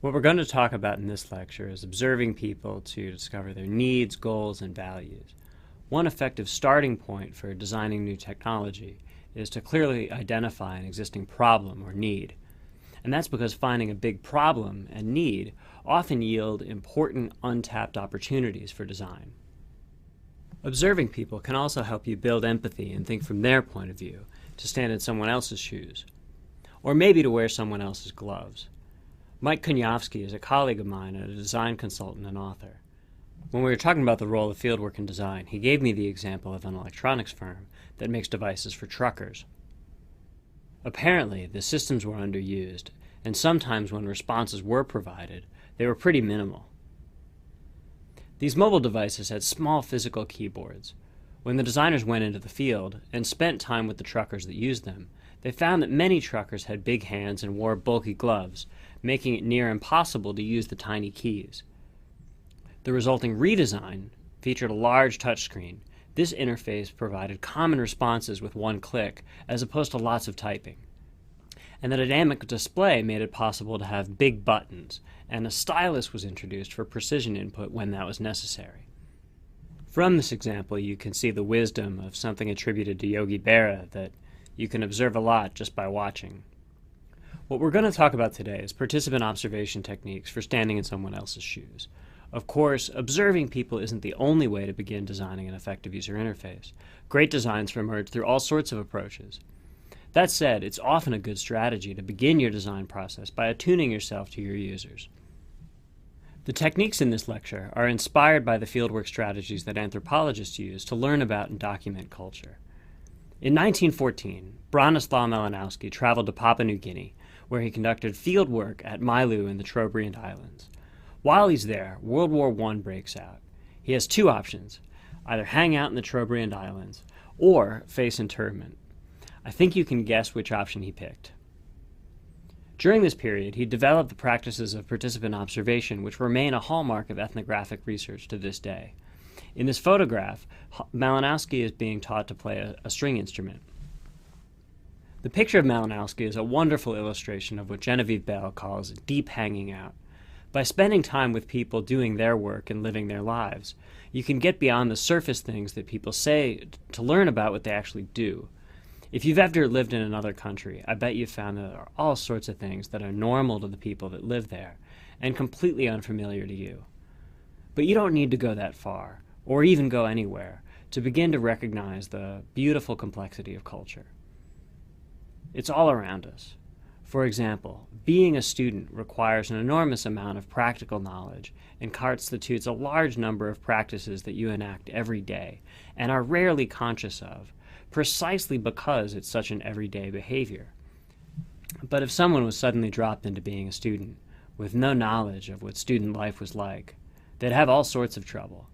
What we're going to talk about in this lecture is observing people to discover their needs, goals, and values. One effective starting point for designing new technology is to clearly identify an existing problem or need. And that's because finding a big problem and need often yield important untapped opportunities for design. Observing people can also help you build empathy and think from their point of view, to stand in someone else's shoes, or maybe to wear someone else's gloves. Mike Kuniavsky is a colleague of mine and a design consultant and author. When we were talking about the role of fieldwork in design, he gave me the example of an electronics firm that makes devices for truckers. Apparently, the systems were underused, and sometimes when responses were provided, they were pretty minimal. These mobile devices had small physical keyboards. When the designers went into the field and spent time with the truckers that used them, they found that many truckers had big hands and wore bulky gloves, making it near impossible to use the tiny keys. The resulting redesign featured a large touchscreen. This interface provided common responses with one click, as opposed to lots of typing. And the dynamic display made it possible to have big buttons, and a stylus was introduced for precision input when that was necessary. From this example, you can see the wisdom of something attributed to Yogi Berra that you can observe a lot just by watching. What we're going to talk about today is participant observation techniques for standing in someone else's shoes. Of course, observing people isn't the only way to begin designing an effective user interface. Great designs emerge through all sorts of approaches. That said, it's often a good strategy to begin your design process by attuning yourself to your users. The techniques in this lecture are inspired by the fieldwork strategies that anthropologists use to learn about and document culture. In 1914, Bronislaw Malinowski traveled to Papua New Guinea, where he conducted field work at Mailu in the Trobriand Islands. While he's there, World War I breaks out. He has two options: either hang out in the Trobriand Islands or face internment. I think you can guess which option he picked. During this period, he developed the practices of participant observation, which remain a hallmark of ethnographic research to this day. In this photograph, Malinowski is being taught to play a string instrument. The picture of Malinowski is a wonderful illustration of what Genevieve Bell calls deep hanging out. By spending time with people doing their work and living their lives, you can get beyond the surface things that people say to learn about what they actually do. If you've ever lived in another country, I bet you've found that there are all sorts of things that are normal to the people that live there and completely unfamiliar to you. But you don't need to go that far, or even go anywhere, to begin to recognize the beautiful complexity of culture. It's all around us. For example, being a student requires an enormous amount of practical knowledge and constitutes a large number of practices that you enact every day and are rarely conscious of, precisely because it's such an everyday behavior. But if someone was suddenly dropped into being a student with no knowledge of what student life was like, they'd have all sorts of trouble.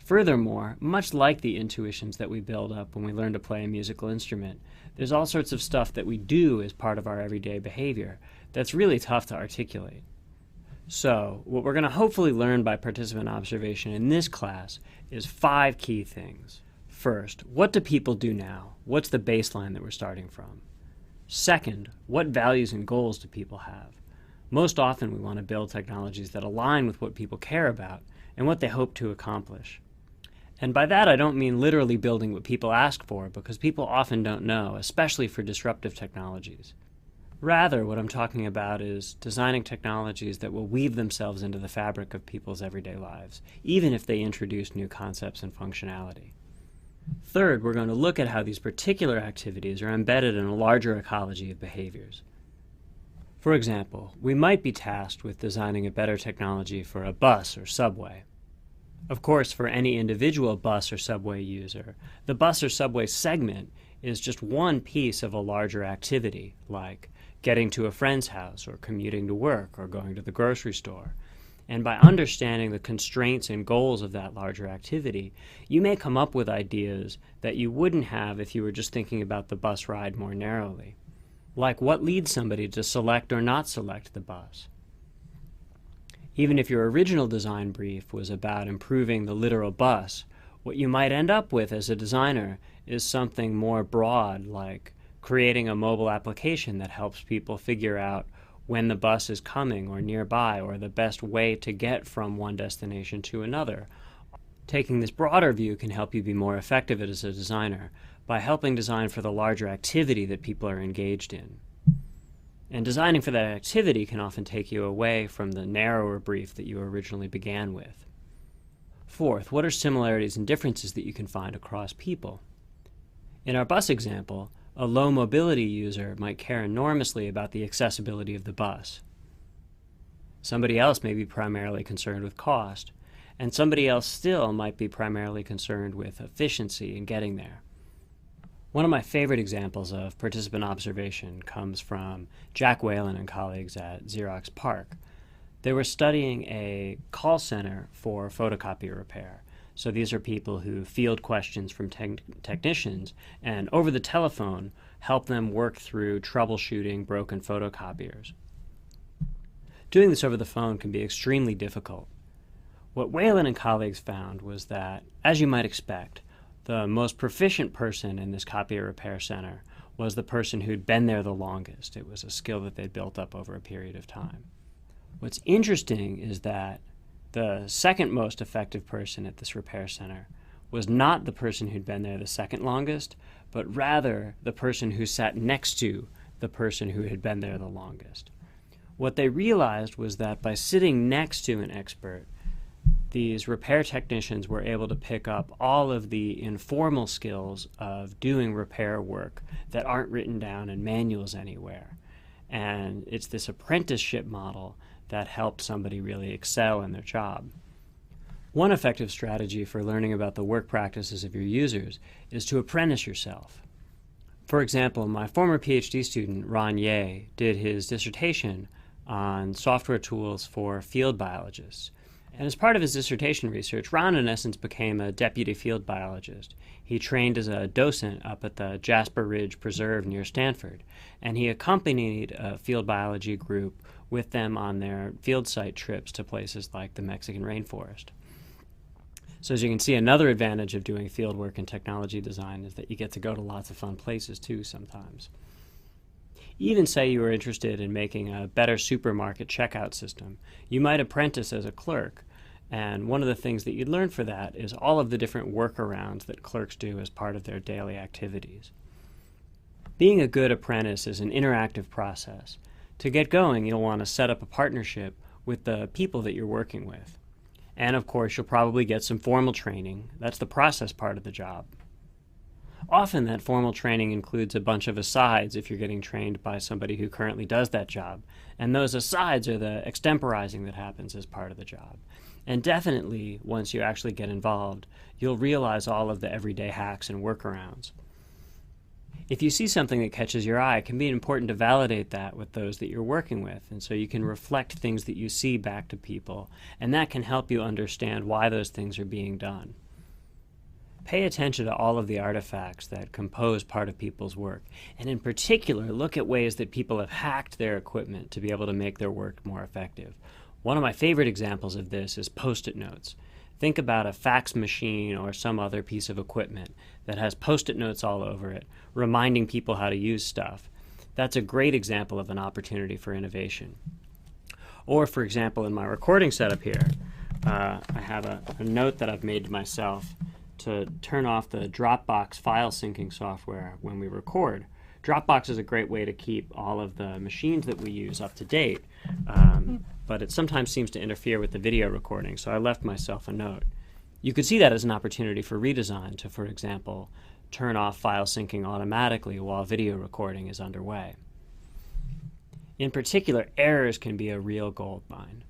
Furthermore, much like the intuitions that we build up when we learn to play a musical instrument, there's all sorts of stuff that we do as part of our everyday behavior that's really tough to articulate. So, what we're going to hopefully learn by participant observation in this class is 5 key things. First, what do people do now? What's the baseline that we're starting from? Second, what values and goals do people have? Most often we want to build technologies that align with what people care about and what they hope to accomplish. And by that I don't mean literally building what people ask for, because people often don't know, especially for disruptive technologies. Rather, what I'm talking about is designing technologies that will weave themselves into the fabric of people's everyday lives, even if they introduce new concepts and functionality. Third, we're going to look at how these particular activities are embedded in a larger ecology of behaviors. For example, we might be tasked with designing a better technology for a bus or subway. Of course, for any individual bus or subway user, the bus or subway segment is just one piece of a larger activity, like getting to a friend's house or commuting to work or going to the grocery store. And by understanding the constraints and goals of that larger activity, you may come up with ideas that you wouldn't have if you were just thinking about the bus ride more narrowly. Like what leads somebody to select or not select the bus. Even if your original design brief was about improving the literal bus, what you might end up with as a designer is something more broad, like creating a mobile application that helps people figure out when the bus is coming or nearby, or the best way to get from one destination to another. Taking this broader view can help you be more effective as a designer by helping design for the larger activity that people are engaged in. And designing for that activity can often take you away from the narrower brief that you originally began with. Fourth, what are similarities and differences that you can find across people? In our bus example, a low mobility user might care enormously about the accessibility of the bus. Somebody else may be primarily concerned with cost, and somebody else still might be primarily concerned with efficiency in getting there. One of my favorite examples of participant observation comes from Jack Whalen and colleagues at Xerox PARC. They were studying a call center for photocopier repair. So these are people who field questions from technicians and over the telephone help them work through troubleshooting broken photocopiers. Doing this over the phone can be extremely difficult. What Whalen and colleagues found was that, as you might expect, the most proficient person in this copier repair center was the person who'd been there the longest. It was a skill that they'd built up over a period of time. What's interesting is that the second most effective person at this repair center was not the person who'd been there the second longest, but rather the person who sat next to the person who had been there the longest. What they realized was that by sitting next to an expert, these repair technicians were able to pick up all of the informal skills of doing repair work that aren't written down in manuals anywhere. And it's this apprenticeship model that helped somebody really excel in their job. One effective strategy for learning about the work practices of your users is to apprentice yourself. For example, my former PhD student, Ron Ye, did his dissertation on software tools for field biologists. And as part of his dissertation research, Ron, in essence, became a deputy field biologist. He trained as a docent up at the Jasper Ridge Preserve near Stanford, and he accompanied a field biology group with them on their field site trips to places like the Mexican rainforest. So as you can see, another advantage of doing field work in technology design is that you get to go to lots of fun places too sometimes. Even say you were interested in making a better supermarket checkout system, you might apprentice as a clerk. And one of the things that you'd learn for that is all of the different workarounds that clerks do as part of their daily activities. Being a good apprentice is an interactive process. To get going, you'll want to set up a partnership with the people that you're working with. And of course, you'll probably get some formal training. That's the process part of the job. Often that formal training includes a bunch of asides if you're getting trained by somebody who currently does that job. And those asides are the extemporizing that happens as part of the job. And definitely, once you actually get involved, you'll realize all of the everyday hacks and workarounds. If you see something that catches your eye, it can be important to validate that with those that you're working with. And so you can reflect things that you see back to people, and that can help you understand why those things are being done. Pay attention to all of the artifacts that compose part of people's work, and in particular, look at ways that people have hacked their equipment to be able to make their work more effective. One of my favorite examples of this is Post-it notes. Think about a fax machine or some other piece of equipment that has Post-it notes all over it, reminding people how to use stuff. That's a great example of an opportunity for innovation. Or, for example, in my recording setup here, I have a note that I've made to myself to turn off the Dropbox file syncing software when we record. Dropbox is a great way to keep all of the machines that we use up to date, but it sometimes seems to interfere with the video recording, so I left myself a note. You could see that as an opportunity for redesign to, for example, turn off file syncing automatically while video recording is underway. In particular, errors can be a real goldmine.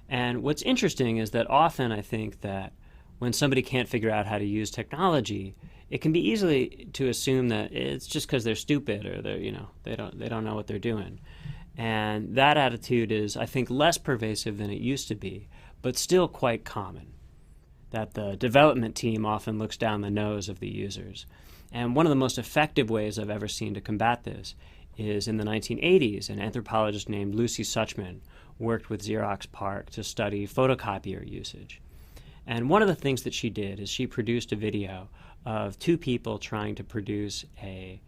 And what's interesting is that often I think that when somebody can't figure out how to use technology, it can be easily to assume that it's just because they're stupid or they don't know what they're doing. And that attitude is, I think, less pervasive than it used to be, but still quite common. That the development team often looks down the nose of the users. And one of the most effective ways I've ever seen to combat this is in the 1980s, an anthropologist named Lucy Suchman worked with Xerox PARC to study photocopier usage. And one of the things that she did is she produced a video of two people trying to produce a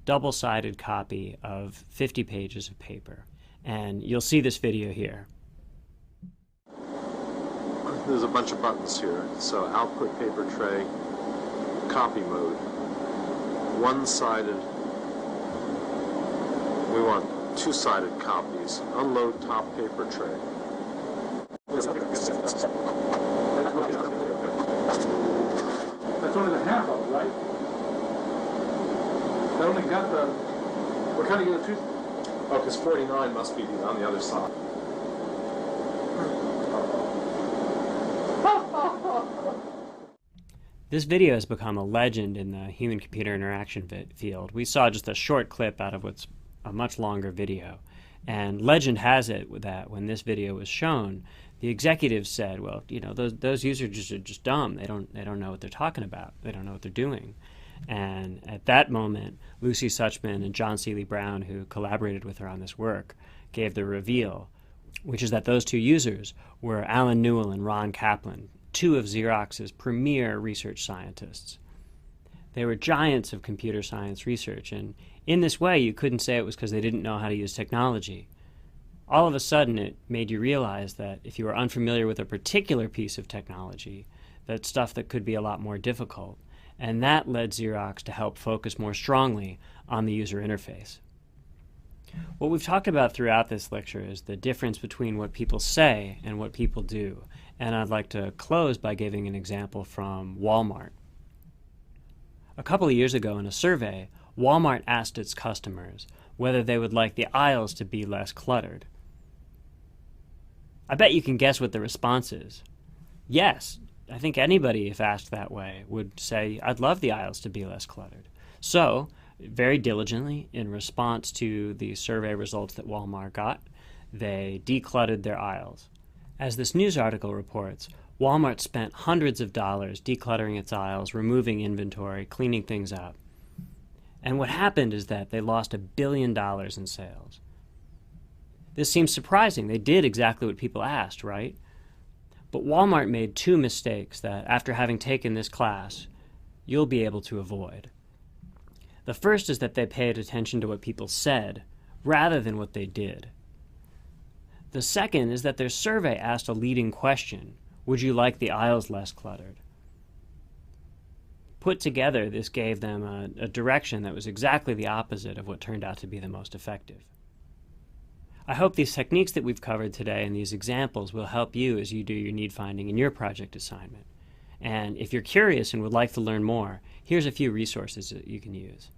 double-sided copy of 50 pages of paper. And you'll see this video here. There's a bunch of buttons here. So output paper tray, copy mode, one-sided. We want two-sided copies. Unload top paper tray. That's only the half of it, right? That only got the... We're cutting the two... Oh, because 49 must be on the other side. This video has become a legend in the human-computer interaction field. We saw just a short clip out of what's a much longer video. And legend has it that when this video was shown, the executives said, well, you know, those users are just dumb. They don't know what they're talking about. They don't know what they're doing. And at that moment, Lucy Suchman and John Seely Brown, who collaborated with her on this work, gave the reveal, which is that those two users were Alan Newell and Ron Kaplan, two of Xerox's premier research scientists. They were giants of computer science research, and in this way you couldn't say it was because they didn't know how to use technology. All of a sudden it made you realize that if you were unfamiliar with a particular piece of technology, that's stuff that could be a lot more difficult, and that led Xerox to help focus more strongly on the user interface. What we've talked about throughout this lecture is the difference between what people say and what people do, and I'd like to close by giving an example from Walmart. A couple of years ago in a survey, Walmart asked its customers whether they would like the aisles to be less cluttered. I bet you can guess what the response is. Yes, I think anybody, if asked that way, would say, I'd love the aisles to be less cluttered. So, very diligently, in response to the survey results that Walmart got, they decluttered their aisles. As this news article reports, Walmart spent hundreds of dollars decluttering its aisles, removing inventory, cleaning things up. And what happened is that they lost $1 billion in sales. This seems surprising. They did exactly what people asked, right? But Walmart made two mistakes that, after having taken this class, you'll be able to avoid. The first is that they paid attention to what people said rather than what they did. The second is that their survey asked a leading question: would you like the aisles less cluttered? Put together, this gave them a direction that was exactly the opposite of what turned out to be the most effective. I hope these techniques that we've covered today and these examples will help you as you do your need finding in your project assignment. And if you're curious and would like to learn more, here's a few resources that you can use.